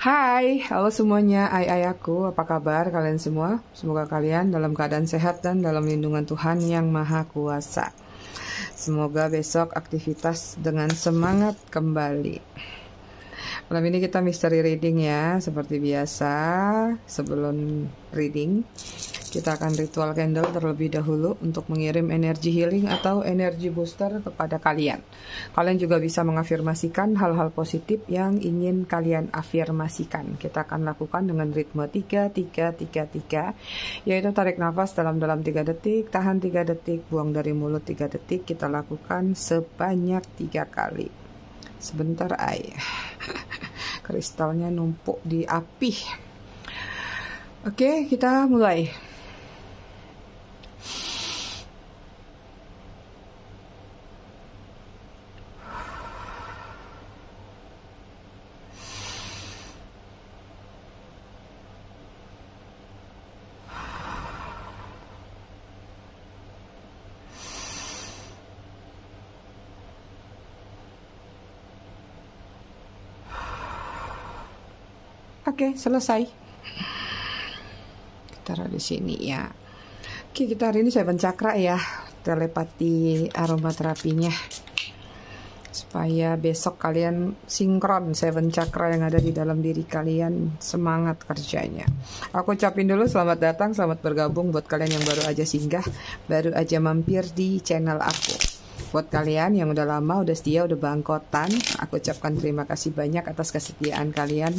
Hai, halo semuanya, aku, apa kabar kalian semua? Semoga kalian dalam keadaan sehat dan dalam lindungan Tuhan yang Maha Kuasa. Semoga besok aktivitas dengan semangat kembali. Malam ini kita mystery reading ya, seperti biasa. Sebelum reading, kita akan ritual candle terlebih dahulu untuk mengirim energi healing atau energi booster kepada kalian. Kalian juga bisa mengafirmasikan hal-hal positif yang ingin kalian afirmasikan. Kita akan lakukan dengan ritme 3-3-3-3, yaitu tarik nafas dalam-dalam 3 detik, tahan 3 detik, buang dari mulut 3 detik. Kita lakukan sebanyak 3 kali. Sebentar, kristalnya numpuk di api. Oke, kita mulai. Oke, selesai. Kita taruh di sini ya. Oke, kita hari ini 7 chakra ya, telepati aromaterapinya, supaya besok kalian sinkron 7 chakra yang ada di dalam diri kalian, semangat kerjanya. Aku ucapin dulu selamat datang, selamat bergabung buat kalian yang baru aja singgah, baru aja mampir di channel aku. Buat kalian yang udah lama, udah setia, udah bangkotan, aku ucapkan terima kasih banyak atas kesetiaan kalian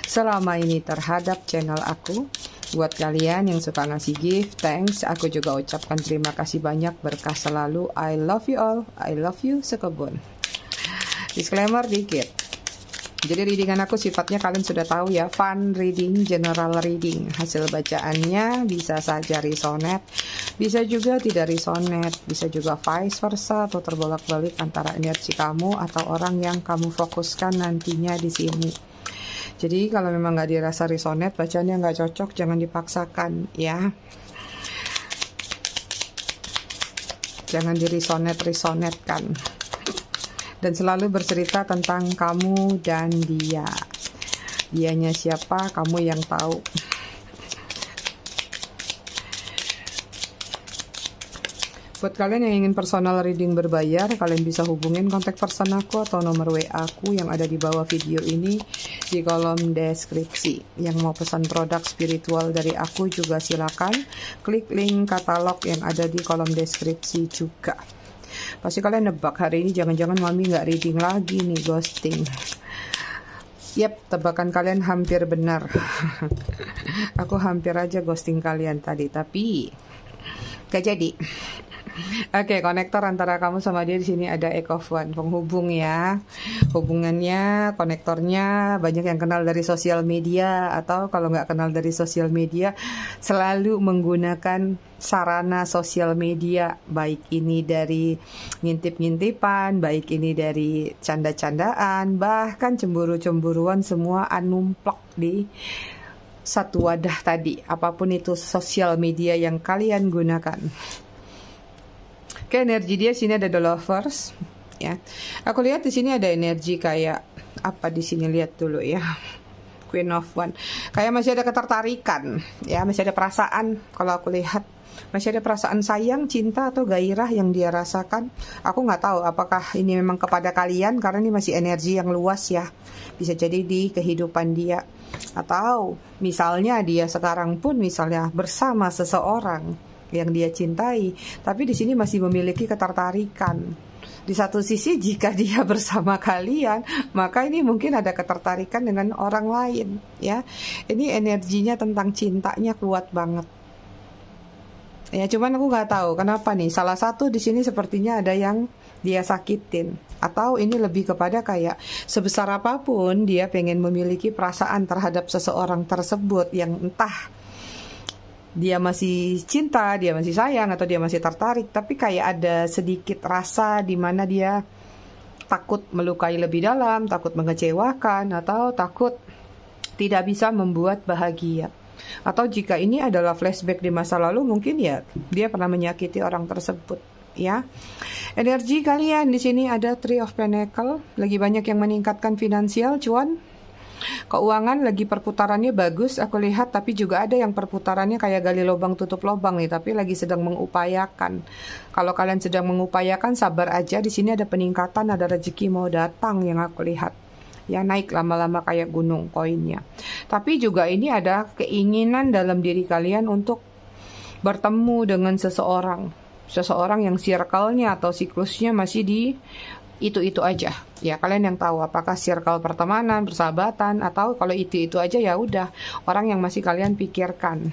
selama ini terhadap channel aku. Buat kalian yang suka ngasih gift, thanks, aku juga ucapkan terima kasih banyak, berkah selalu. I love you all, I love you sekebun. Disclaimer dikit. Jadi readingan aku sifatnya kalian sudah tahu ya, fun reading, general reading. Hasil bacaannya bisa saja resonate, bisa juga tidak resonate, bisa juga vice versa atau terbolak-balik antara energi kamu atau orang yang kamu fokuskan nantinya di sini. Jadi kalau memang nggak dirasa resonate, bacaannya nggak cocok, jangan dipaksakan ya. Jangan diresonate-resonetkan. Dan selalu bercerita tentang kamu dan dia. Dianya siapa, kamu yang tahu. Buat kalian yang ingin personal reading berbayar, kalian bisa hubungin kontak person aku atau nomor WA aku yang ada di bawah video ini di kolom deskripsi. Yang mau pesan produk spiritual dari aku juga silakan klik link katalog yang ada di kolom deskripsi juga. Pasti kalian nebak hari ini jangan-jangan mami nggak reading lagi nih, ghosting. Yap, tebakan kalian hampir benar. Aku hampir aja ghosting kalian tadi, tapi gak jadi. Oke, konektor antara kamu sama dia di sini ada Egg of One, penghubung ya. Hubungannya, konektornya banyak yang kenal dari sosial media, atau kalau nggak kenal dari sosial media, selalu menggunakan sarana sosial media, baik ini dari ngintip-ngintipan, baik ini dari canda-candaan, bahkan cemburu-cemburuan, semua numplok di satu wadah tadi. Apapun itu sosial media yang kalian gunakan. Oke, energi dia sini ada The Lovers ya. Aku lihat di sini ada energi kayak apa di sini, lihat dulu ya. Queen of One. Kayak masih ada ketertarikan ya, masih ada perasaan. Kalau aku lihat masih ada perasaan sayang, cinta atau gairah yang dia rasakan. Aku nggak tahu apakah ini memang kepada kalian karena ini masih energi yang luas ya. Bisa jadi di kehidupan dia, atau misalnya dia sekarang pun misalnya bersama seseorang yang dia cintai, tapi di sini masih memiliki ketertarikan. Di satu sisi jika dia bersama kalian, maka ini mungkin ada ketertarikan dengan orang lain ya. Ini energinya tentang cintanya kuat banget. Ya, cuman aku nggak tahu kenapa nih. Salah satu di sini sepertinya ada yang dia sakitin, atau ini lebih kepada kayak sebesar apapun dia pengen memiliki perasaan terhadap seseorang tersebut yang entah dia masih cinta, dia masih sayang, atau dia masih tertarik, tapi kayak ada sedikit rasa di mana dia takut melukai lebih dalam, takut mengecewakan, atau takut tidak bisa membuat bahagia. Atau jika ini adalah flashback di masa lalu, mungkin ya dia pernah menyakiti orang tersebut ya. Energi kalian di sini ada Three of Pentacles, lagi banyak yang meningkatkan finansial, cuan. Keuangan lagi perputarannya bagus, aku lihat, tapi juga ada yang perputarannya kayak gali lubang tutup lubang nih, tapi lagi sedang mengupayakan. Kalau kalian sedang mengupayakan, sabar aja. Di sini ada peningkatan, ada rezeki mau datang yang aku lihat. Ya, naik lama-lama kayak gunung koinnya. Tapi juga ini ada keinginan dalam diri kalian untuk bertemu dengan seseorang. Seseorang yang circle-nya atau siklusnya masih di itu aja. Ya, kalian yang tahu apakah circle pertemanan, persahabatan, atau kalau itu aja ya udah, orang yang masih kalian pikirkan.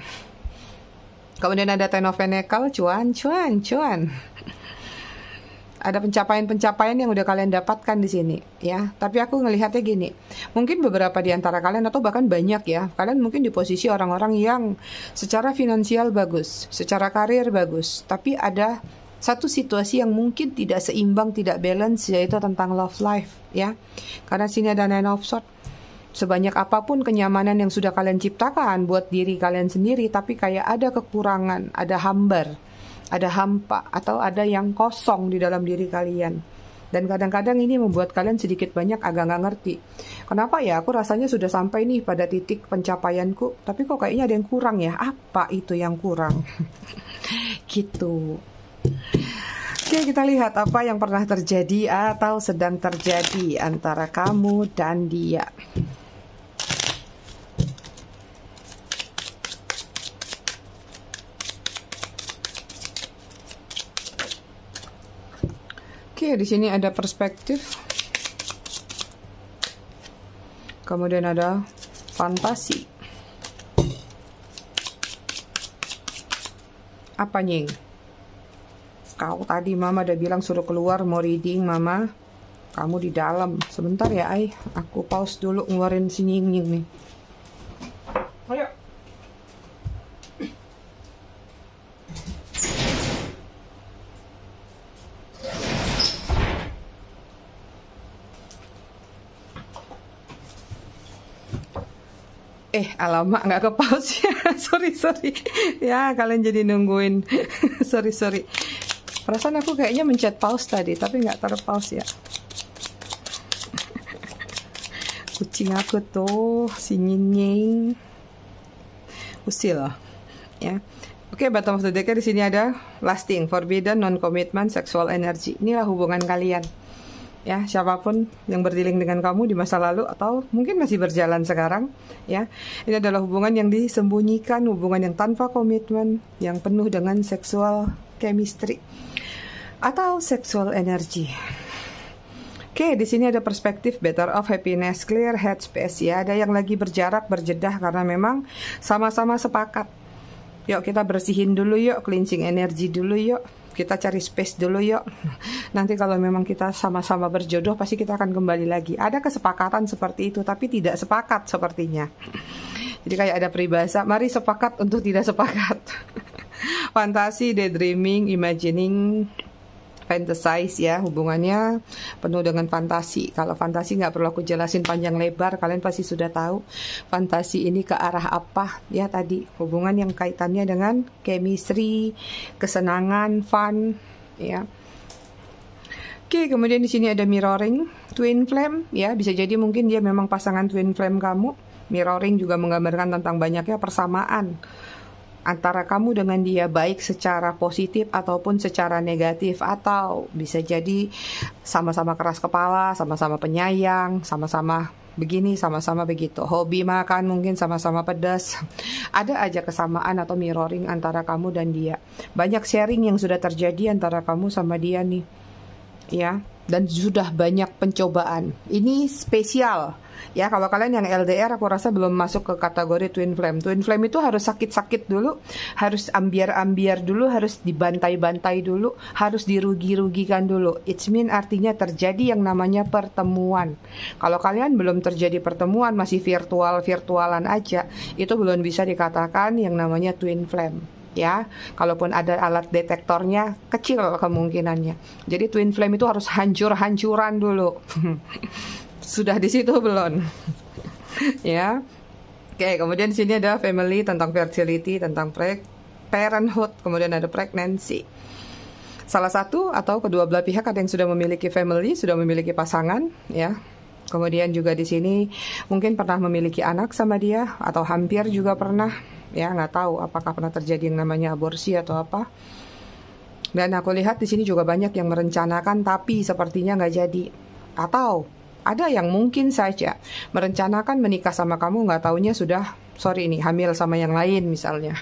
Kemudian ada Ten of Pentacles, cuan. Ada pencapaian-pencapaian yang udah kalian dapatkan di sini, ya. Tapi aku ngelihatnya gini, mungkin beberapa di antara kalian atau bahkan banyak ya, kalian mungkin di posisi orang-orang yang secara finansial bagus, secara karir bagus, tapi ada satu situasi yang mungkin tidak seimbang, tidak balance, yaitu tentang love life, ya. Karena sini ada Nine of Swords. Sebanyak apapun kenyamanan yang sudah kalian ciptakan buat diri kalian sendiri, tapi kayak ada kekurangan, ada hambar, ada hampa, atau ada yang kosong di dalam diri kalian. Dan kadang-kadang ini membuat kalian sedikit banyak agak nggak ngerti. Kenapa ya, aku rasanya sudah sampai nih pada titik pencapaianku, tapi kok kayaknya ada yang kurang ya. Apa itu yang kurang? Gitu. Oke, kita lihat apa yang pernah terjadi atau sedang terjadi antara kamu dan dia. Oke, di sini ada perspektif. Kemudian ada fantasi. Apa nying? Kau tadi mama udah bilang suruh keluar mau reading, mama. Kamu di dalam. Sebentar ya, Ai. Aku pause dulu ngeluarin si nying-nying nih. Ayo. Alamak, nggak ke pause ya. sorry. Ya, kalian jadi nungguin. sorry. Perasaan aku kayaknya mencet pause tadi, tapi nggak terpause ya. Kucing aku tuh, si nyinying. Usil, ya. Oke, bottom of the deck di sini ada lasting, forbidden, non-commitment, sexual energy. Inilah hubungan kalian. Ya, siapapun yang berdealing dengan kamu di masa lalu atau mungkin masih berjalan sekarang, ya. Ini adalah hubungan yang disembunyikan, hubungan yang tanpa komitmen, yang penuh dengan sexual chemistry atau sexual energy. Oke, di sini ada perspektif better of happiness, clear head space, ya. Ada yang lagi berjarak, berjedah karena memang sama-sama sepakat. Yuk kita bersihin dulu yuk, cleansing energi dulu yuk. Kita cari space dulu yuk. Nanti kalau memang kita sama-sama berjodoh, pasti kita akan kembali lagi. Ada kesepakatan seperti itu, tapi tidak sepakat sepertinya. Jadi kayak ada peribahasa, mari sepakat untuk tidak sepakat. Fantasi, daydreaming, imagining, fantasize, ya, hubungannya penuh dengan fantasi. Kalau fantasi nggak perlu aku jelasin panjang lebar, kalian pasti sudah tahu fantasi ini ke arah apa, ya. Tadi hubungan yang kaitannya dengan chemistry, kesenangan, fun, ya. Oke, kemudian di sini ada mirroring, twin flame, ya, bisa jadi mungkin dia memang pasangan twin flame kamu. Mirroring juga menggambarkan tentang banyaknya persamaan antara kamu dengan dia, baik secara positif ataupun secara negatif, atau bisa jadi sama-sama keras kepala, sama-sama penyayang, sama-sama begini, sama-sama begitu. Hobi makan mungkin sama-sama pedas. Ada aja kesamaan atau mirroring antara kamu dan dia. Banyak sharing yang sudah terjadi antara kamu sama dia nih, ya. Dan sudah banyak pencobaan. Ini spesial, ya. Kalau kalian yang LDR, aku rasa belum masuk ke kategori twin flame. Twin flame itu harus sakit-sakit dulu, harus ambiar-ambiar dulu, harus dibantai-bantai dulu, harus dirugi-rugikan dulu. It's mean artinya terjadi yang namanya pertemuan. Kalau kalian belum terjadi pertemuan, masih virtualan aja, itu belum bisa dikatakan yang namanya twin flame. Ya, kalaupun ada alat detektornya, kecil kemungkinannya. Jadi twin flame itu harus hancur-hancuran dulu. Sudah di situ belum? Ya. Oke, kemudian di sini ada family, tentang fertility, tentang parenthood, kemudian ada pregnancy. Salah satu atau kedua belah pihak ada yang sudah memiliki family, sudah memiliki pasangan, ya. Kemudian juga di sini mungkin pernah memiliki anak sama dia atau hampir juga pernah, ya nggak tahu apakah pernah terjadi yang namanya aborsi atau apa. Dan aku lihat di sini juga banyak yang merencanakan tapi sepertinya nggak jadi. Atau ada yang mungkin saja merencanakan menikah sama kamu, nggak taunya sudah hamil sama yang lain misalnya,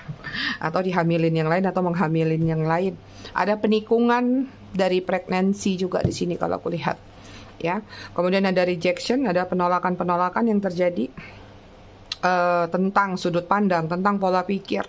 atau dihamilin yang lain atau menghamilin yang lain. Ada penikungan dari pregnancy juga di sini kalau aku lihat. Ya, kemudian ada rejection, ada penolakan-penolakan yang terjadi tentang sudut pandang, tentang pola pikir.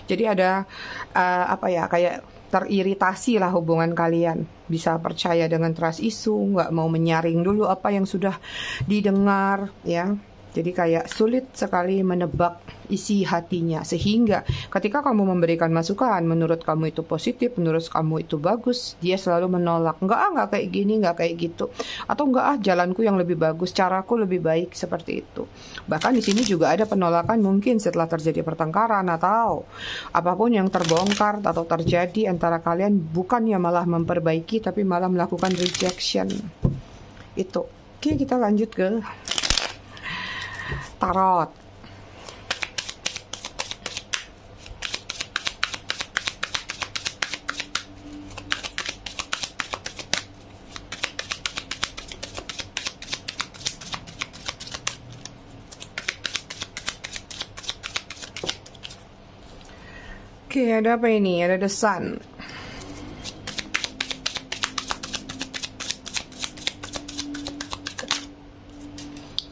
Jadi ada kayak teriritasi lah hubungan kalian. Bisa percaya dengan trust issue, nggak mau menyaring dulu apa yang sudah didengar, ya. Jadi kayak sulit sekali menebak isi hatinya. Sehingga ketika kamu memberikan masukan, menurut kamu itu positif, menurut kamu itu bagus, dia selalu menolak. Enggak kayak gini, enggak kayak gitu. Atau jalanku yang lebih bagus, caraku lebih baik, seperti itu. Bahkan di sini juga ada penolakan mungkin setelah terjadi pertengkaran atau apapun yang terbongkar atau terjadi antara kalian, bukannya malah memperbaiki, tapi malah melakukan rejection. Itu. Oke, kita lanjut ke tarot. Oke, ada apa ini? Ada The Sun.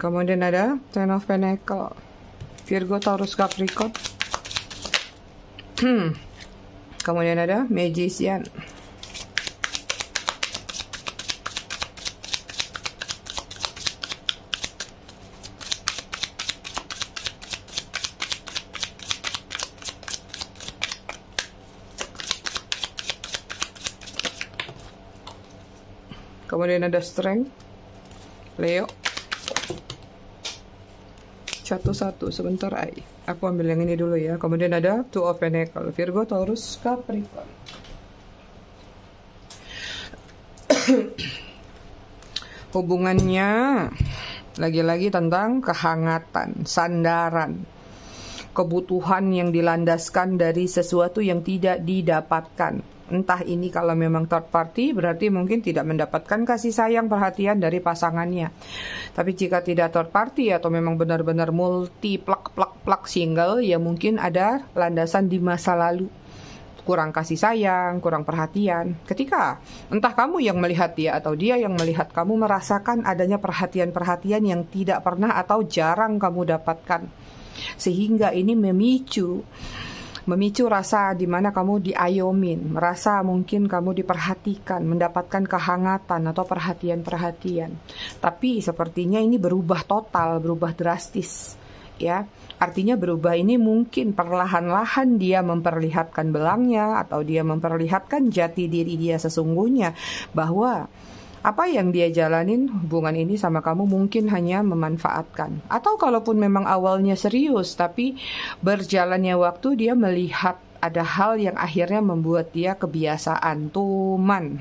Kemudian ada Ten of Pentacles, Virgo, Taurus, Capricorn. Kemudian ada Magician. Kemudian ada Strength, Leo. Satu-satu sebentar, aku ambil yang ini dulu ya. Kemudian ada Two of Pentacles, Virgo, Taurus, Capricorn. Hubungannya lagi-lagi tentang kehangatan, sandaran, kebutuhan yang dilandaskan dari sesuatu yang tidak didapatkan. Entah ini kalau memang third party, berarti mungkin tidak mendapatkan kasih sayang, perhatian dari pasangannya. Tapi jika tidak third party atau memang benar-benar multi plak single, ya mungkin ada landasan di masa lalu. Kurang kasih sayang, kurang perhatian. Ketika entah kamu yang melihat dia atau dia yang melihat kamu, merasakan adanya perhatian-perhatian yang tidak pernah atau jarang kamu dapatkan. Sehingga ini memicu rasa di mana kamu diayomin, merasa mungkin kamu diperhatikan, mendapatkan kehangatan atau perhatian-perhatian. Tapi sepertinya ini berubah total, berubah drastis, ya. Artinya berubah ini mungkin perlahan-lahan dia memperlihatkan belangnya atau dia memperlihatkan jati diri dia sesungguhnya, bahwa apa yang dia jalanin hubungan ini sama kamu mungkin hanya memanfaatkan. Atau kalaupun memang awalnya serius, tapi berjalannya waktu dia melihat ada hal yang akhirnya membuat dia kebiasaan, tuman,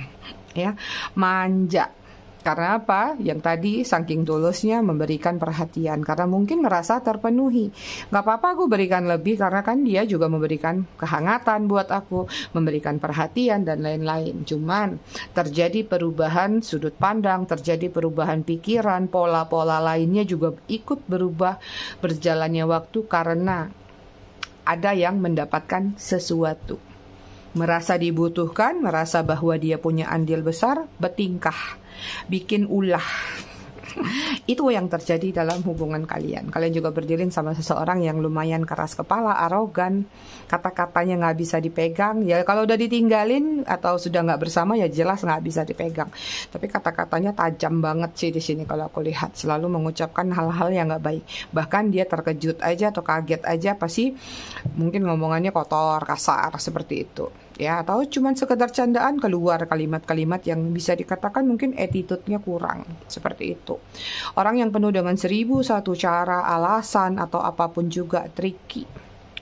ya, manja. Karena apa? Yang tadi saking tulusnya memberikan perhatian, karena mungkin merasa terpenuhi. Gak apa-apa aku berikan lebih, karena kan dia juga memberikan kehangatan buat aku, memberikan perhatian dan lain-lain. Cuman terjadi perubahan sudut pandang, terjadi perubahan pikiran, pola-pola lainnya juga ikut berubah berjalannya waktu, karena ada yang mendapatkan sesuatu. Merasa dibutuhkan, merasa bahwa dia punya andil besar, bertingkah, bikin ulah. Itu yang terjadi dalam hubungan kalian. Kalian juga berdilin sama seseorang yang lumayan keras kepala, arogan, kata-katanya nggak bisa dipegang. Ya kalau udah ditinggalin atau sudah nggak bersama, ya jelas nggak bisa dipegang. Tapi kata-katanya tajam banget sih di sini kalau aku lihat. Selalu mengucapkan hal-hal yang nggak baik. Bahkan dia terkejut aja atau kaget aja, pasti mungkin ngomongannya kotor, kasar, seperti itu. Ya, atau cuman sekedar candaan keluar kalimat-kalimat yang bisa dikatakan mungkin attitude-nya kurang, seperti itu. Orang yang penuh dengan 1001 cara, alasan, atau apapun juga, tricky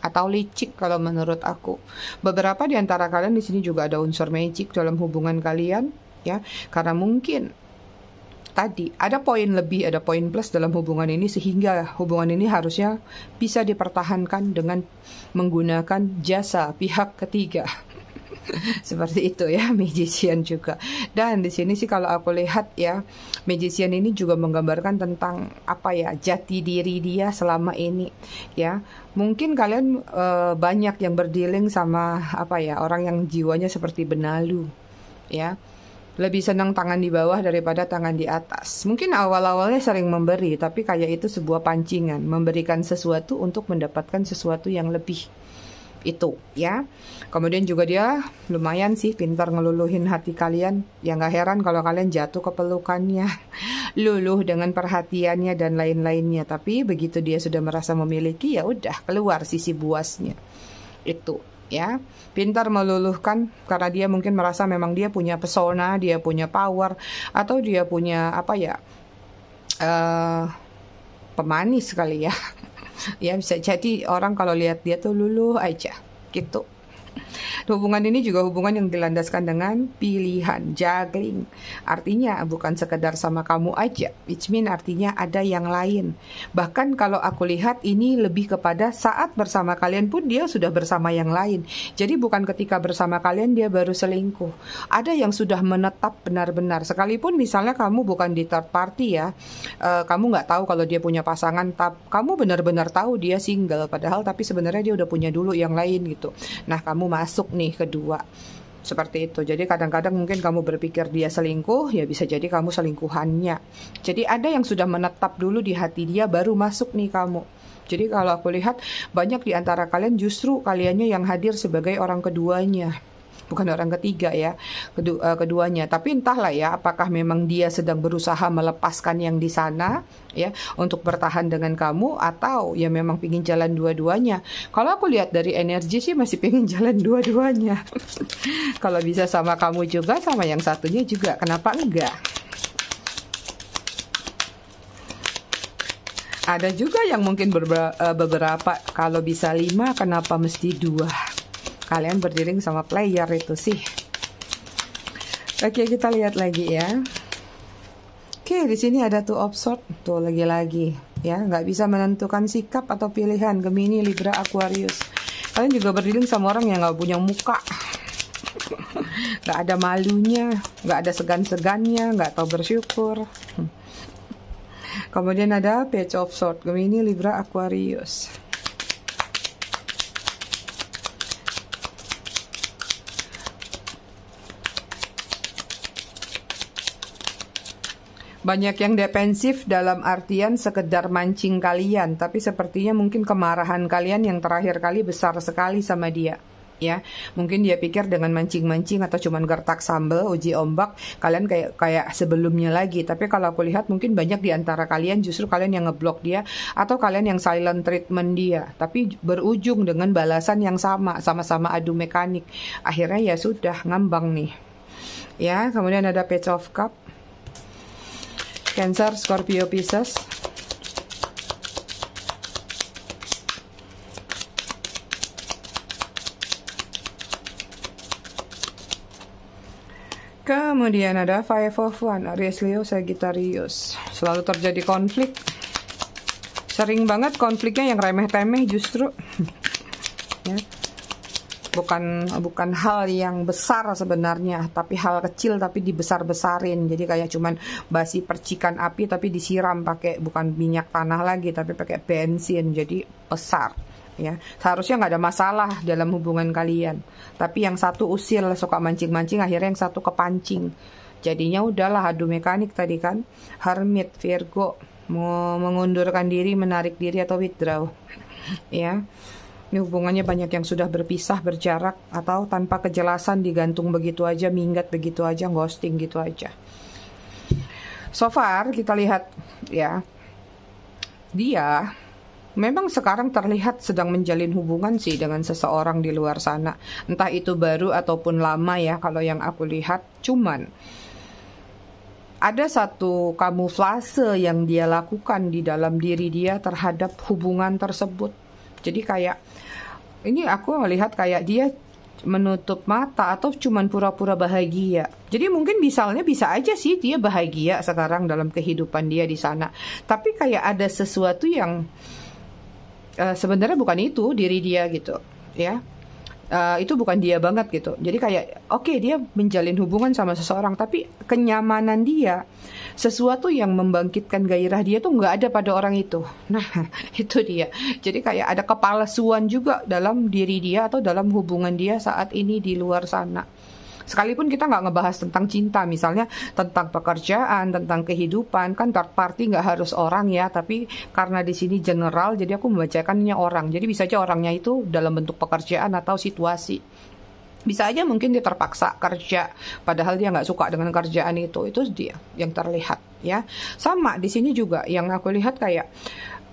atau licik kalau menurut aku. Beberapa di antara kalian di sini juga ada unsur magic dalam hubungan kalian, ya, karena mungkin tadi ada poin lebih, ada poin plus dalam hubungan ini, sehingga hubungan ini harusnya bisa dipertahankan dengan menggunakan jasa pihak ketiga. Seperti itu ya, magician juga. Dan di sini sih kalau aku lihat ya, magician ini juga menggambarkan tentang apa ya, jati diri dia selama ini ya. Mungkin kalian banyak yang berdealing sama apa ya, orang yang jiwanya seperti benalu ya. Lebih senang tangan di bawah daripada tangan di atas. Mungkin awal-awalnya sering memberi, tapi kayak itu sebuah pancingan, memberikan sesuatu untuk mendapatkan sesuatu yang lebih. Itu ya. Kemudian juga dia lumayan sih pintar ngeluluhin hati kalian. Ya nggak heran kalau kalian jatuh ke pelukannya, luluh dengan perhatiannya dan lain-lainnya. Tapi begitu dia sudah merasa memiliki, ya udah keluar sisi buasnya. Itu ya, pintar meluluhkan karena dia mungkin merasa memang dia punya pesona, dia punya power, atau dia punya apa ya, pemanis kali ya. Ya bisa jadi orang kalau lihat dia tuh luluh aja gitu. Hubungan ini juga hubungan yang dilandaskan dengan pilihan, juggling. Artinya bukan sekedar sama kamu aja, which mean artinya ada yang lain. Bahkan kalau aku lihat ini lebih kepada saat bersama kalian pun dia sudah bersama yang lain. Jadi bukan ketika bersama kalian dia baru selingkuh. Ada yang sudah menetap benar-benar. Sekalipun misalnya kamu bukan di third party ya, kamu nggak tahu kalau dia punya pasangan, kamu benar-benar tahu dia single. Padahal tapi sebenarnya dia udah punya dulu yang lain gitu. Nah kamu masuk nih kedua, seperti itu. Jadi kadang-kadang mungkin kamu berpikir dia selingkuh, ya bisa jadi kamu selingkuhannya. Jadi ada yang sudah menetap dulu di hati dia, baru masuk nih kamu. Jadi kalau aku lihat banyak di antara kalian justru kaliannya yang hadir sebagai orang keduanya, bukan orang ketiga ya, keduanya. Tapi entahlah ya, apakah memang dia sedang berusaha melepaskan yang di sana ya untuk bertahan dengan kamu, atau ya memang pingin jalan dua-duanya. Kalau aku lihat dari energi sih masih pingin jalan dua-duanya. Kalau bisa sama kamu juga, sama yang satunya juga, kenapa enggak? Ada juga yang mungkin beberapa, kalau bisa 5 kenapa mesti 2? Kalian berdiri sama player itu sih. Oke, kita lihat lagi ya. Oke, di sini ada Two of Swords. Tuh lagi-lagi ya, nggak bisa menentukan sikap atau pilihan. Gemini, Libra, Aquarius. Kalian juga berdiri sama orang yang nggak punya muka, nggak ada malunya, nggak ada segan-segannya, nggak tahu bersyukur. Kemudian ada Page of Swords. Gemini, Libra, Aquarius. Banyak yang defensif dalam artian sekedar mancing kalian, tapi sepertinya mungkin kemarahan kalian yang terakhir kali besar sekali sama dia. Ya, mungkin dia pikir dengan mancing-mancing atau cuman gertak sambal, uji ombak, kalian kayak sebelumnya lagi. Tapi kalau aku lihat mungkin banyak di antara kalian justru kalian yang ngeblok dia, atau kalian yang silent treatment dia. Tapi berujung dengan balasan yang sama-sama adu mekanik. Akhirnya ya sudah ngambang nih. Ya, kemudian ada Page of Cup. Cancer, Scorpio, Pisces. Kemudian ada Five of Wands, Aries, Leo, Sagittarius. Selalu terjadi konflik. Sering banget konfliknya yang remeh-temeh justru. Ya. Bukan hal yang besar sebenarnya, tapi hal kecil tapi dibesar-besarin. Jadi kayak cuman basi percikan api tapi disiram pakai bukan minyak tanah lagi tapi pakai bensin, jadi besar ya. Seharusnya nggak ada masalah dalam hubungan kalian, tapi yang satu usil, suka mancing-mancing, akhirnya yang satu kepancing. Jadinya udahlah adu mekanik tadi kan. Hermit, Virgo, mau mengundurkan diri, menarik diri atau withdraw ya. Ini hubungannya banyak yang sudah berpisah, berjarak, atau tanpa kejelasan, digantung begitu aja, minggat begitu aja, ghosting gitu aja. So far kita lihat ya, dia memang sekarang terlihat sedang menjalin hubungan sih dengan seseorang di luar sana. Entah itu baru ataupun lama ya kalau yang aku lihat. Cuman ada satu kamuflase yang dia lakukan di dalam diri dia terhadap hubungan tersebut. Jadi kayak ini aku melihat kayak dia menutup mata atau cuman pura-pura bahagia. Jadi mungkin misalnya bisa aja sih dia bahagia sekarang dalam kehidupan dia di sana. Tapi kayak ada sesuatu yang sebenarnya bukan itu diri dia gitu, ya. Itu bukan dia banget gitu. Jadi kayak oke, dia menjalin hubungan sama seseorang, tapi kenyamanan dia, sesuatu yang membangkitkan gairah dia tuh nggak ada pada orang itu. Nah, itu dia. Jadi kayak ada kepalsuan juga dalam diri dia atau dalam hubungan dia saat ini di luar sana. Sekalipun kita nggak ngebahas tentang cinta, misalnya tentang pekerjaan, tentang kehidupan, kan third party nggak harus orang ya, tapi karena di sini general, jadi aku membacakannya orang. Jadi bisa aja orangnya itu dalam bentuk pekerjaan atau situasi. Bisa aja mungkin dia terpaksa kerja, padahal dia nggak suka dengan kerjaan itu dia yang terlihat ya. Sama di sini juga yang aku lihat kayak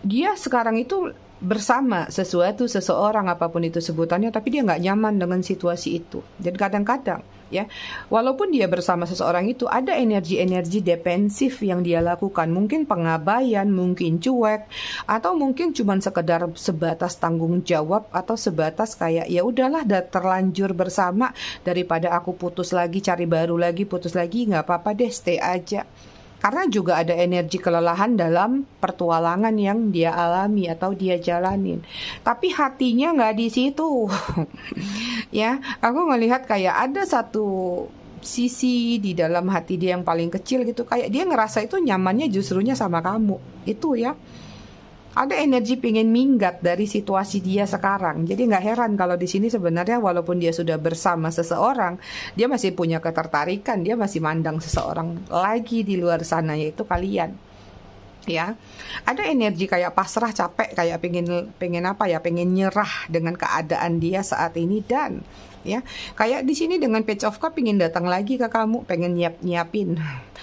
dia sekarang itu bersama seseorang apapun itu sebutannya, tapi dia nggak nyaman dengan situasi itu. Dan kadang-kadang ya, walaupun dia bersama seseorang itu ada energi-energi defensif yang dia lakukan, mungkin pengabaian, mungkin cuek, atau mungkin cuma sekedar sebatas tanggung jawab atau sebatas kayak ya udahlah terlanjur bersama, daripada aku putus lagi cari baru lagi, putus lagi nggak apa-apa deh, stay aja. Karena juga ada energi kelelahan dalam pertualangan yang dia alami atau dia jalanin. Tapi hatinya nggak di situ. Ya, aku ngelihat kayak ada satu sisi di dalam hati dia yang paling kecil gitu. Kayak dia ngerasa itu nyamannya justrunya sama kamu. Itu ya. Ada energi pengen minggat dari situasi dia sekarang. Jadi nggak heran kalau di sini sebenarnya walaupun dia sudah bersama seseorang, dia masih punya ketertarikan, dia masih mandang seseorang lagi di luar sana, yaitu kalian. Ya, ada energi kayak pasrah, capek, kayak pengen apa ya, pengen nyerah dengan keadaan dia saat ini. Dan ya, kayak di sini dengan Page of Cups pengen datang lagi ke kamu, pengen nyiapin,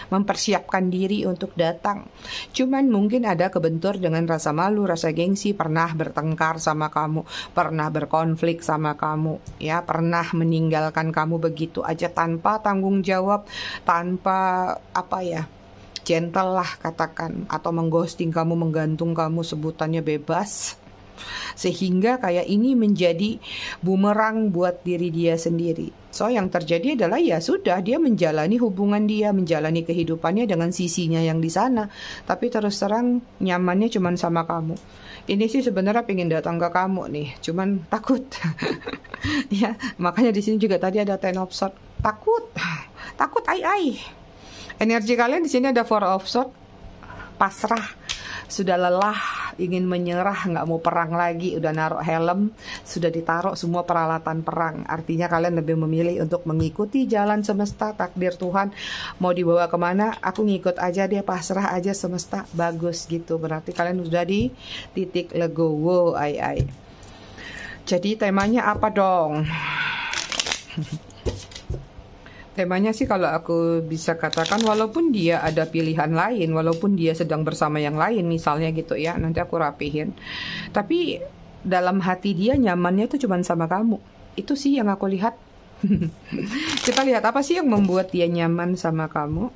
mempersiapkan diri untuk datang. Cuman mungkin ada kebentur dengan rasa malu, rasa gengsi, pernah bertengkar sama kamu, pernah berkonflik sama kamu, ya, pernah meninggalkan kamu begitu aja tanpa tanggung jawab, tanpa apa ya, gentle lah katakan, atau mengghosting kamu, menggantung kamu, sebutannya bebas. Sehingga kayak ini menjadi bumerang buat diri dia sendiri. So yang terjadi adalah ya sudah, dia menjalani hubungan dia, menjalani kehidupannya dengan sisinya yang di sana, tapi terus terang nyamannya cuman sama kamu. Ini sih sebenarnya pengen datang ke kamu nih, cuman takut. Ya, makanya di sini juga tadi ada Ten of Swords. Takut ai. Energi kalian di sini ada Four of Swords, pasrah, sudah lelah, ingin menyerah, nggak mau perang lagi, udah naruh helm, sudah ditaruh semua peralatan perang. Artinya kalian lebih memilih untuk mengikuti jalan semesta, takdir Tuhan, mau dibawa kemana, aku ngikut aja deh, pasrah aja semesta, bagus gitu. Berarti kalian sudah di titik legowo, ai. Jadi temanya apa dong? Temanya sih kalau aku bisa katakan, walaupun dia ada pilihan lain, walaupun dia sedang bersama yang lain misalnya gitu ya, nanti aku rapihin, tapi dalam hati dia nyamannya itu cuma sama kamu. Itu sih yang aku lihat. Kita lihat apa sih yang membuat dia nyaman sama kamu.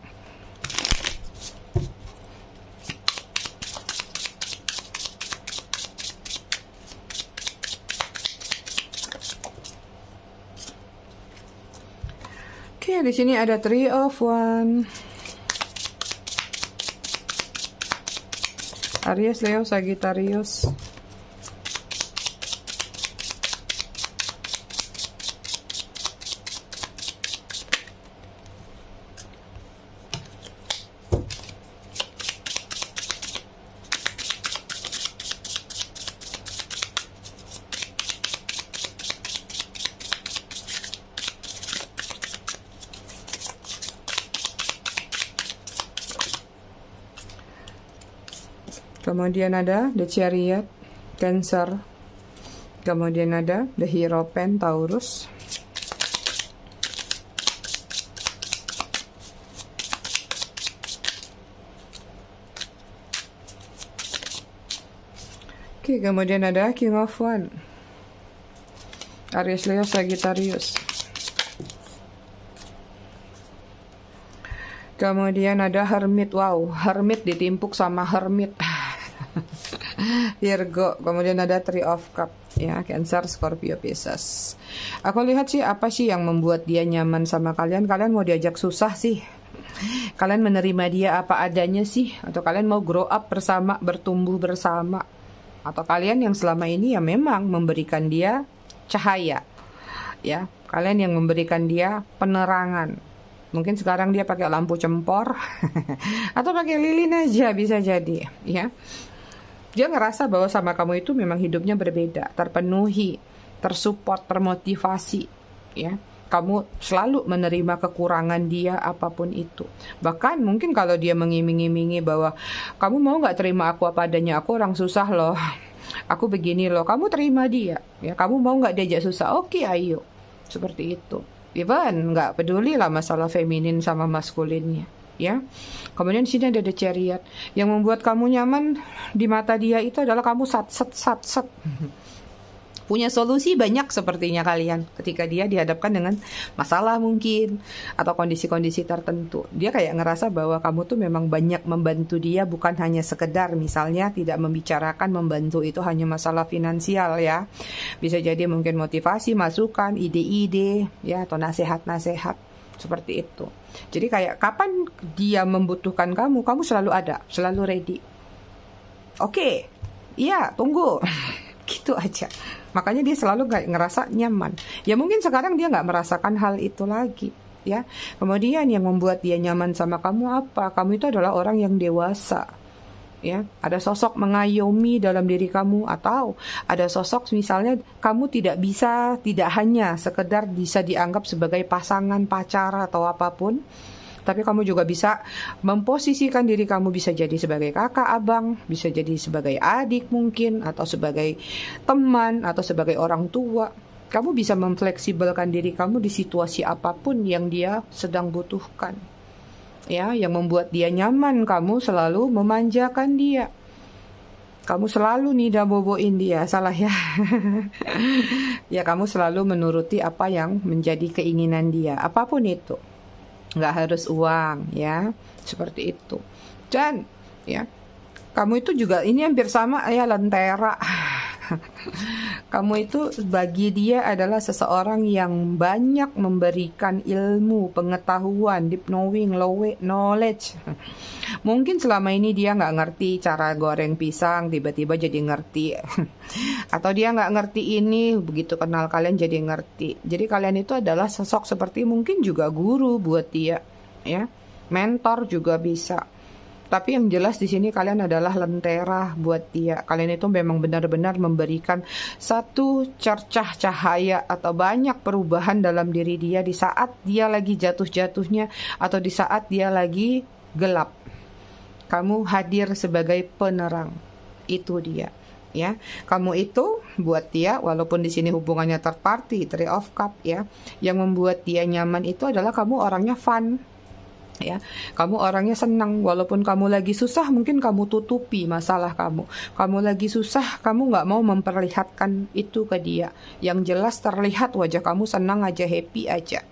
Oke, di sini ada Three of Wands. Aries, Leo, Sagittarius. Kemudian ada The Chariot, Cancer. Kemudian ada The Hierophant, Taurus. Oke, kemudian ada King of Wands, Aries, Leo, Sagittarius. Kemudian ada Hermit. Wow, Hermit ditimpuk sama Hermit. Virgo, kemudian ada Three of Cup, ya, Cancer, Scorpio, Pisces. Aku lihat sih apa sih yang membuat dia nyaman sama kalian? Kalian mau diajak susah sih? Kalian menerima dia apa adanya sih? Atau kalian mau grow up bersama, bertumbuh bersama? Atau kalian yang selama ini ya memang memberikan dia cahaya, ya, kalian yang memberikan dia penerangan. Mungkin sekarang dia pakai lampu cempor atau pakai lilin aja bisa jadi, ya. Dia ngerasa bahwa sama kamu itu memang hidupnya berbeda, terpenuhi, tersupport, termotivasi, ya. Kamu selalu menerima kekurangan dia apapun itu. Bahkan mungkin kalau dia mengiming-imingi bahwa kamu mau nggak terima aku apa adanya, aku orang susah loh, aku begini loh, kamu terima dia, ya. Kamu mau nggak diajak susah? Oke, ayo, seperti itu. Even nggak peduli lah masalah feminin sama maskulinnya, ya. Kemudian di sini ada The Chariot. Yang membuat kamu nyaman di mata dia itu adalah kamu sat. Punya solusi banyak sepertinya kalian ketika dia dihadapkan dengan masalah mungkin atau kondisi-kondisi tertentu. Dia kayak ngerasa bahwa kamu tuh memang banyak membantu dia, bukan hanya sekedar misalnya tidak membicarakan membantu itu hanya masalah finansial, ya. Bisa jadi mungkin motivasi, masukan, ide-ide, ya, atau nasihat-nasihat seperti itu. Jadi kayak kapan dia membutuhkan kamu selalu ada, selalu ready. Oke, iya, tunggu. Gitu aja. Makanya dia selalu ngerasa nyaman. Ya mungkin sekarang dia nggak merasakan hal itu lagi, ya. Kemudian yang membuat dia nyaman sama kamu apa? Kamu itu adalah orang yang dewasa, ya. Ada sosok mengayomi dalam diri kamu, atau ada sosok misalnya kamu tidak hanya sekedar bisa dianggap sebagai pasangan, pacar atau apapun, tapi kamu juga bisa memposisikan diri kamu, bisa jadi sebagai kakak, abang, bisa jadi sebagai adik mungkin, atau sebagai teman, atau sebagai orang tua. Kamu bisa memfleksibelkan diri kamu di situasi apapun yang dia sedang butuhkan, ya. Yang membuat dia nyaman, kamu selalu memanjakan dia. Kamu selalu boboin dia, salah ya. Ya, kamu selalu menuruti apa yang menjadi keinginan dia, apapun itu. Nggak harus uang, ya, seperti itu. Dan ya, kamu itu juga ini hampir sama ya, lentera. Kamu itu bagi dia adalah seseorang yang banyak memberikan ilmu, pengetahuan, deep knowing, knowledge. Mungkin selama ini dia nggak ngerti cara goreng pisang, tiba-tiba jadi ngerti. Atau dia nggak ngerti ini, begitu kenal kalian jadi ngerti. Jadi kalian itu adalah sosok seperti mungkin juga guru buat dia, ya. Mentor juga bisa. Tapi yang jelas di sini kalian adalah lentera buat dia. Kalian itu memang benar-benar memberikan satu cercah cahaya atau banyak perubahan dalam diri dia di saat dia lagi jatuh-jatuhnya atau di saat dia lagi gelap. Kamu hadir sebagai penerang. Itu dia, ya. Kamu itu buat dia, walaupun di sini hubungannya third party, Three of Cup, ya. Yang membuat dia nyaman itu adalah kamu orangnya fun, ya. Kamu orangnya senang. Walaupun kamu lagi susah, mungkin kamu tutupi masalah kamu. Kamu lagi susah, kamu nggak mau memperlihatkan itu ke dia. Yang jelas terlihat wajah kamu senang aja, happy aja,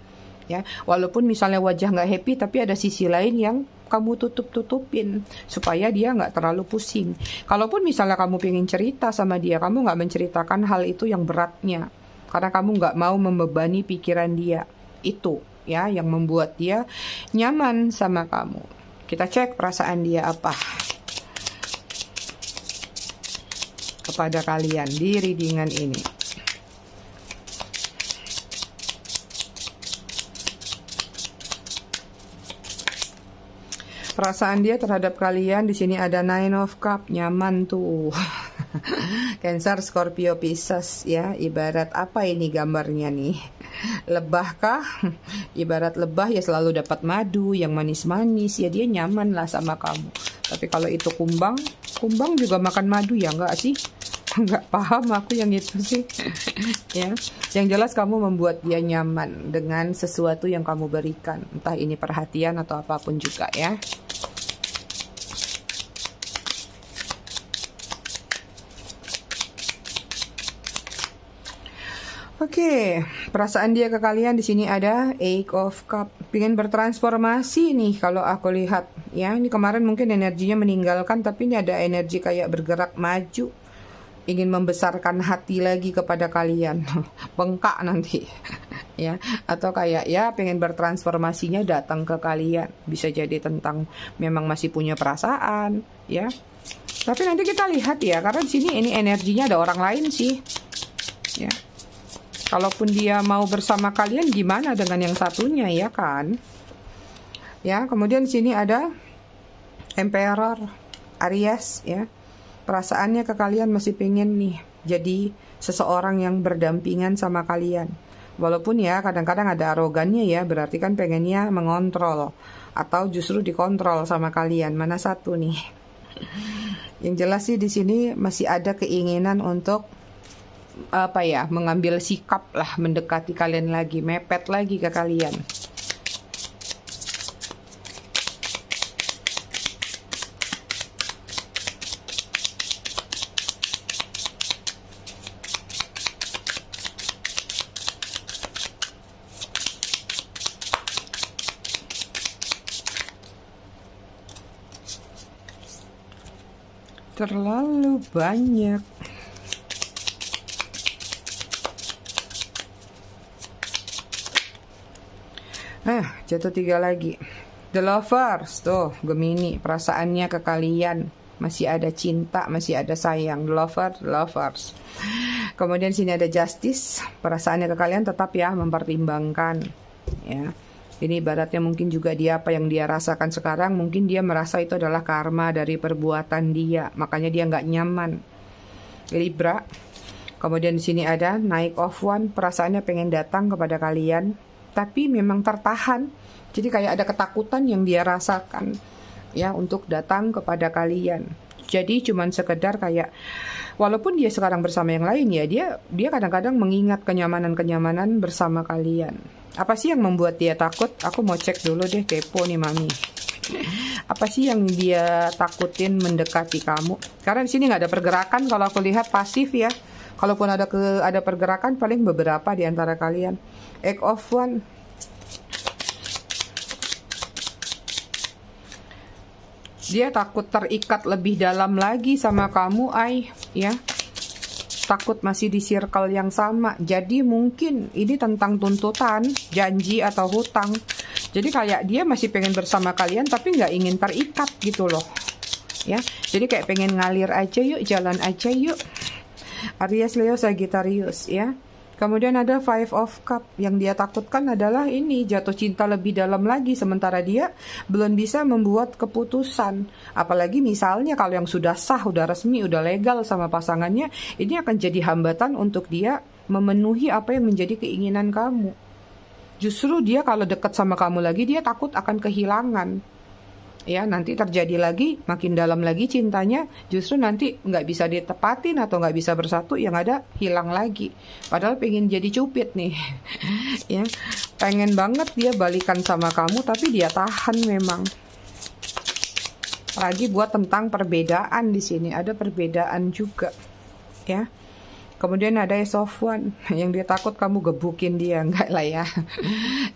ya. Walaupun misalnya wajah nggak happy, tapi ada sisi lain yang kamu tutupin supaya dia nggak terlalu pusing. Kalaupun misalnya kamu pengen cerita sama dia, kamu nggak menceritakan hal itu yang beratnya, karena kamu nggak mau membebani pikiran dia. Itu, ya, yang membuat dia nyaman sama kamu. Kita cek perasaan dia apa kepada kalian di readingan ini. Perasaan dia terhadap kalian di sini ada Nine of Cup, nyaman tuh. Cancer, Scorpio, Pisces, ya. Ibarat apa ini gambarnya nih? Lebah kah? Ibarat lebah ya selalu dapat madu yang manis-manis, ya dia nyaman lah sama kamu. Tapi kalau itu kumbang juga makan madu ya, enggak sih? Enggak paham aku yang itu sih. Ya, yang jelas kamu membuat dia nyaman dengan sesuatu yang kamu berikan, entah ini perhatian atau apapun juga, ya. Oke, perasaan dia ke kalian di sini ada Eight of Cup. Pengen bertransformasi nih kalau aku lihat. Ya, ini kemarin mungkin energinya meninggalkan, tapi ini ada energi kayak bergerak maju. Ingin membesarkan hati lagi kepada kalian. Bengkak nanti. Ya, atau kayak ya pengen bertransformasinya datang ke kalian. Bisa jadi tentang memang masih punya perasaan, ya. Tapi nanti kita lihat ya, karena di sini ini energinya ada orang lain sih. Ya. Kalaupun dia mau bersama kalian, gimana dengan yang satunya, ya kan? Ya, kemudian di sini ada Emperor Aries, ya. Perasaannya ke kalian masih pengen nih jadi seseorang yang berdampingan sama kalian. Walaupun ya kadang-kadang ada arogannya ya, berarti kan pengennya mengontrol atau justru dikontrol sama kalian. Mana satu nih? Yang jelas sih di sini masih ada keinginan untuk apa ya, mengambil sikap lah, mendekati kalian lagi, mepet lagi ke kalian. Terlalu banyak. Jatuh 3 lagi. The Lovers, tuh Gemini, perasaannya ke kalian masih ada cinta, masih ada sayang. The Lovers. Kemudian sini ada Justice, perasaannya ke kalian tetap ya mempertimbangkan. Ya, ini ibaratnya mungkin juga dia apa yang dia rasakan sekarang, mungkin dia merasa itu adalah karma dari perbuatan dia, makanya dia nggak nyaman. Libra. Kemudian di sini ada Knight of Wands, perasaannya pengen datang kepada kalian, tapi memang tertahan. Jadi kayak ada ketakutan yang dia rasakan ya untuk datang kepada kalian. Jadi cuman sekedar kayak walaupun dia sekarang bersama yang lain ya, dia kadang-kadang mengingat kenyamanan-kenyamanan bersama kalian. Apa sih yang membuat dia takut? Aku mau cek dulu deh, kepo nih Mami. Apa sih yang dia takutin mendekati kamu? Karena di sini nggak ada pergerakan, kalau aku lihat pasif ya. Kalaupun ada pergerakan paling beberapa di antara kalian. Eight of Wands. Dia takut terikat lebih dalam lagi sama kamu, ya. Takut masih di circle yang sama. Jadi mungkin ini tentang tuntutan, janji atau hutang. Jadi kayak dia masih pengen bersama kalian tapi nggak ingin terikat gitu loh. Ya, jadi kayak pengen ngalir aja yuk, jalan aja yuk. Aries, Leo, Sagittarius ya. Kemudian ada Five of Cups. Yang dia takutkan adalah ini, jatuh cinta lebih dalam lagi, sementara dia belum bisa membuat keputusan. Apalagi misalnya kalau yang sudah sah, udah resmi, udah legal sama pasangannya, ini akan jadi hambatan untuk dia memenuhi apa yang menjadi keinginan kamu. Justru dia kalau dekat sama kamu lagi, dia takut akan kehilangan. Ya, nanti terjadi lagi, makin dalam lagi cintanya, justru nanti nggak bisa ditepatin atau nggak bisa bersatu, yang ada hilang lagi. Padahal pengen jadi cupid nih, ya, pengen banget dia balikan sama kamu, tapi dia tahan memang. Lagi buat tentang perbedaan di sini, ada perbedaan juga, ya. Kemudian ada Ace of Wands, yang dia takut kamu gebukin dia, enggak lah ya.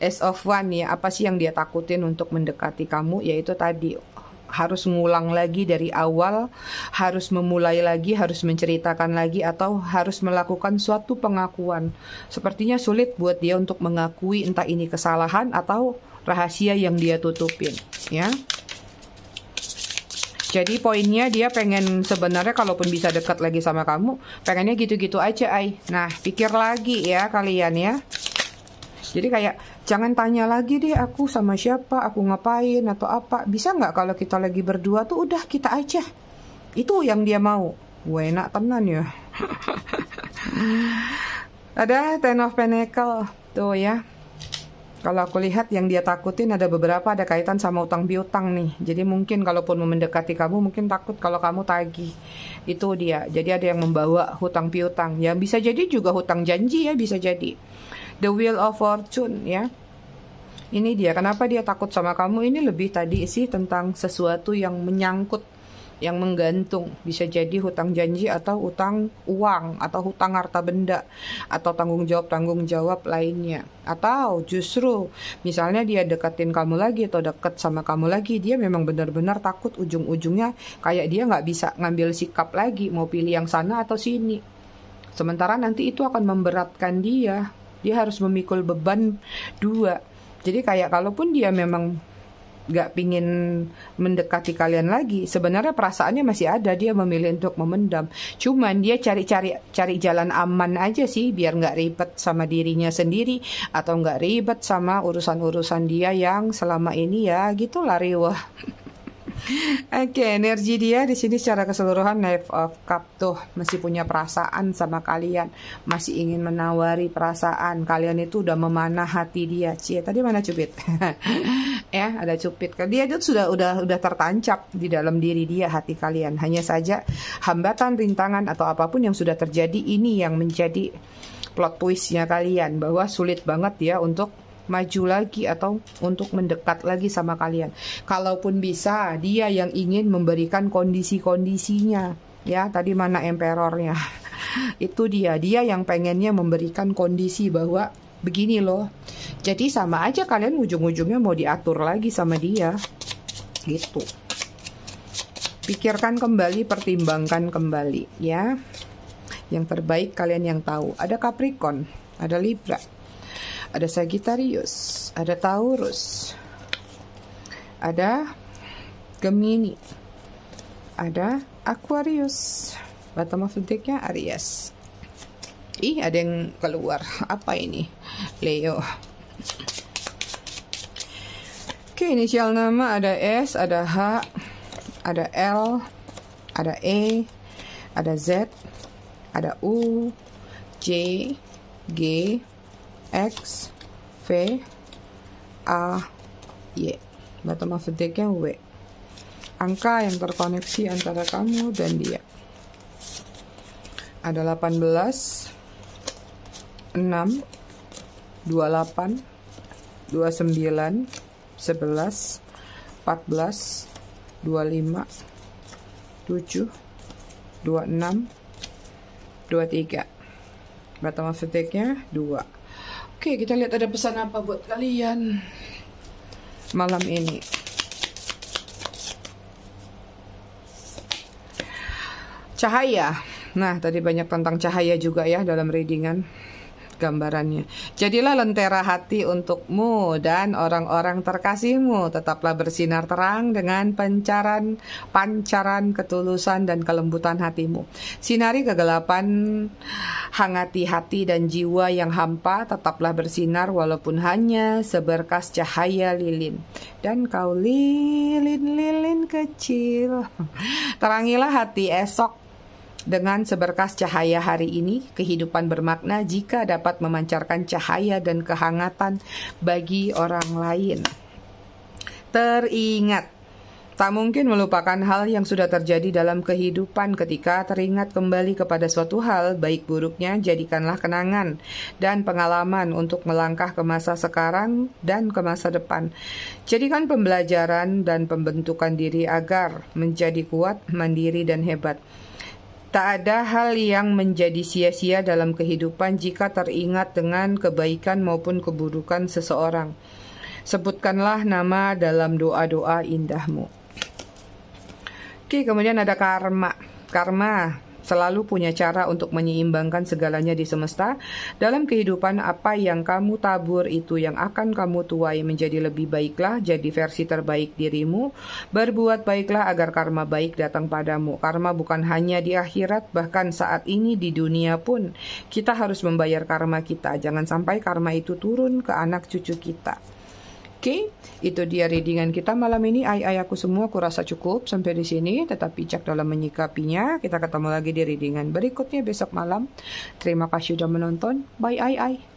Ace of Wands ya, apa sih yang dia takutin untuk mendekati kamu? Yaitu tadi, harus ngulang lagi dari awal, harus memulai lagi, harus menceritakan lagi, atau harus melakukan suatu pengakuan. Sepertinya sulit buat dia untuk mengakui entah ini kesalahan atau rahasia yang dia tutupin, ya. Jadi poinnya dia pengen sebenarnya kalaupun bisa dekat lagi sama kamu, pengennya gitu-gitu aja, Nah, pikir lagi ya kalian ya. Jadi kayak jangan tanya lagi deh aku sama siapa, aku ngapain atau apa. Bisa nggak kalau kita lagi berdua tuh udah kita aja. Itu yang dia mau. Enak tenan ya. Ada Ten of Pentacles tuh ya. Kalau aku lihat yang dia takutin ada beberapa, ada kaitan sama utang piutang nih. Jadi mungkin kalaupun mendekati kamu mungkin takut kalau kamu tagih. Itu dia. Jadi ada yang membawa hutang piutang. Yang bisa jadi juga hutang janji ya, bisa jadi. The Wheel of Fortune ya. Ini dia. Kenapa dia takut sama kamu? Ini lebih tadi sih tentang sesuatu yang menyangkut yang menggantung. Bisa jadi hutang janji atau hutang uang atau hutang harta benda atau tanggung jawab lainnya. Atau justru misalnya dia deketin kamu lagi atau deket sama kamu lagi, dia memang benar-benar takut ujung-ujungnya kayak dia nggak bisa ngambil sikap lagi mau pilih yang sana atau sini. Sementara nanti itu akan memberatkan dia. Dia harus memikul beban dua. Jadi kayak kalaupun dia memang gak pingin mendekati kalian lagi, sebenarnya perasaannya masih ada, dia memilih untuk memendam. Cuman dia cari jalan aman aja sih, biar gak ribet sama dirinya sendiri atau gak ribet sama urusan-urusan dia yang selama ini ya gitulah riwah. Oke, energi dia di sini secara keseluruhan Knight of Cup tuh masih punya perasaan sama kalian, masih ingin menawari perasaan kalian, itu udah memanah hati dia. Cie, tadi mana cupit? Ya, ada cupit. Dia itu udah tertancap di dalam diri dia hati kalian. Hanya saja hambatan, rintangan atau apapun yang sudah terjadi ini yang menjadi plot twistnya kalian, bahwa sulit banget ya untuk maju lagi atau untuk mendekat lagi sama kalian. Kalaupun bisa, dia yang ingin memberikan kondisi-kondisinya. Ya, tadi mana emperornya? Itu dia yang pengennya memberikan kondisi bahwa begini loh. Jadi sama aja kalian ujung-ujungnya mau diatur lagi sama dia. Gitu. Pikirkan kembali, pertimbangkan kembali ya. Yang terbaik kalian yang tahu. Ada Capricorn, ada Libra, ada Sagittarius, ada Taurus, ada Gemini, ada Aquarius, bottom of the deck-nya Aries. Ih, ada yang keluar. Apa ini? Leo. Oke, inisial nama ada S, ada H, ada L, ada E, ada Z, ada U, J, G, X, V, A, Y. Bottom of the deck-nya W. Angka yang terkoneksi antara kamu dan dia ada 18, 6, 28, 29, 11, 14, 25, 7, 26, 23. Bottom of the deck-nya 2. Oke, kita lihat ada pesan apa buat kalian malam ini. Cahaya. Nah, tadi banyak tentang cahaya juga ya dalam readingan gambarannya. Jadilah lentera hati untukmu dan orang-orang terkasihmu. Tetaplah bersinar terang dengan pancaran ketulusan dan kelembutan hatimu. Sinari kegelapan, hangati hati dan jiwa yang hampa. Tetaplah bersinar walaupun hanya seberkas cahaya lilin. Dan kau lilin-lilin kecil. Terangilah hati esok dengan seberkas cahaya hari ini. Kehidupan bermakna jika dapat memancarkan cahaya dan kehangatan bagi orang lain. Teringat, tak mungkin melupakan hal yang sudah terjadi dalam kehidupan. Ketika teringat kembali kepada suatu hal, baik buruknya jadikanlah kenangan dan pengalaman untuk melangkah ke masa sekarang dan ke masa depan. Jadikan pembelajaran dan pembentukan diri agar menjadi kuat, mandiri, dan hebat. Tak ada hal yang menjadi sia-sia dalam kehidupan jika teringat dengan kebaikan maupun keburukan seseorang. Sebutkanlah nama dalam doa-doa indahmu. Oke, kemudian ada karma. Karma selalu punya cara untuk menyeimbangkan segalanya di semesta. Dalam kehidupan, apa yang kamu tabur itu yang akan kamu tuai. Menjadi lebih baiklah, jadi versi terbaik dirimu. Berbuat baiklah agar karma baik datang padamu. Karma bukan hanya di akhirat, bahkan saat ini di dunia pun kita harus membayar karma kita. Jangan sampai karma itu turun ke anak cucu kita. Oke, itu dia readingan kita malam ini. Aku semua kurasa cukup sampai di sini. Tetap bijak dalam menyikapinya. Kita ketemu lagi di readingan berikutnya besok malam. Terima kasih sudah menonton. Bye.